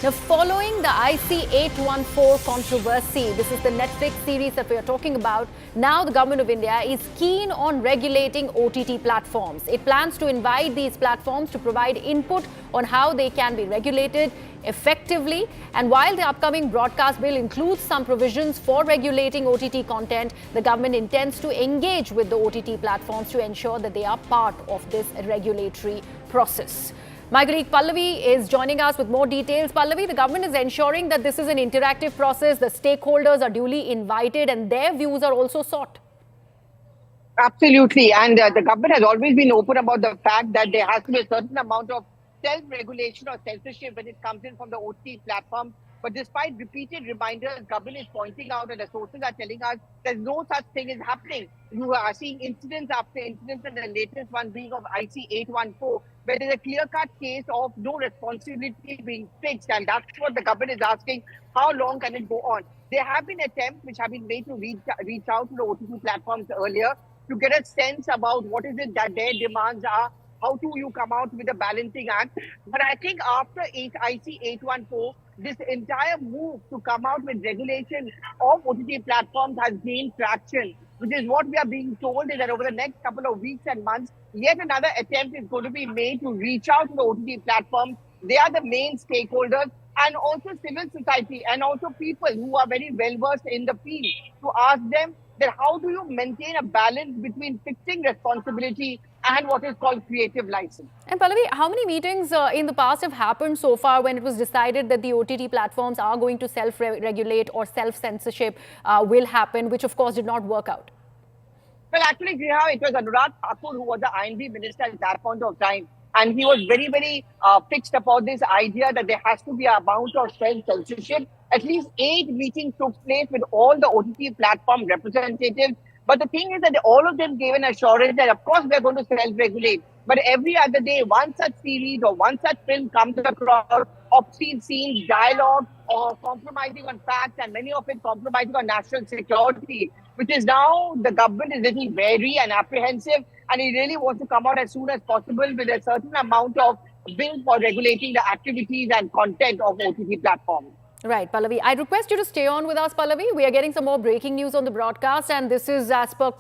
Now, following the IC-814 controversy, this is the Netflix series that we are talking about, now the Government of India is keen on regulating OTT platforms. It plans to invite these platforms to provide input on how they can be regulated effectively. And while the upcoming broadcast bill includes some provisions for regulating OTT content, the government intends to engage with the OTT platforms to ensure that they are part of this regulatory process. My colleague Pallavi is joining us with more details. Pallavi, the government is ensuring that this is an interactive process. The stakeholders are duly invited and their views are also sought. Absolutely. And the government has always been open about the fact that there has to be a certain amount of self-regulation or censorship when it comes in from the OTT platform. But despite repeated reminders, government is pointing out and the sources are telling us there's no such thing is happening. You are seeing incidents after incidents, and the latest one being of IC-814, where there's a clear-cut case of no responsibility being fixed. And that's what the government is asking, how long can it go on? There have been attempts which have been made to reach out to the OTT platforms earlier to get a sense about what is it that their demands are, how do you come out with a balancing act. But I think after IC-814, this entire move to come out with regulation of OTT platforms has gained traction, which is what we are being told is that over the next couple of weeks and months, yet another attempt is going to be made to reach out to the OTT platforms. They are the main stakeholders, and also civil society and also people who are very well versed in the field, to ask them that how do you maintain a balance between fixing responsibility and what is called creative license. And Pallavi, how many meetings in the past have happened so far when it was decided that the OTT platforms are going to self-regulate or self-censorship will happen, which of course did not work out? Well, actually, it was Anurag Thakur who was the IND minister at that point of time. And he was very, very fixed about this idea that there has to be an amount of self-censorship. At least 8 meetings took place with all the OTT platform representatives. But the thing is that all of them gave an assurance that, of course, we are going to self-regulate. But every other day, one such series or one such film comes across, obscene scenes, dialogue, or compromising on facts, and many of it compromising on national security, which is now the government is little wary and apprehensive, and he really wants to come out as soon as possible with a certain amount of bill for regulating the activities and content of OTT platforms. Right, Pallavi. I request you to stay on with us, Pallavi. We are getting some more breaking news on the broadcast, and this is as per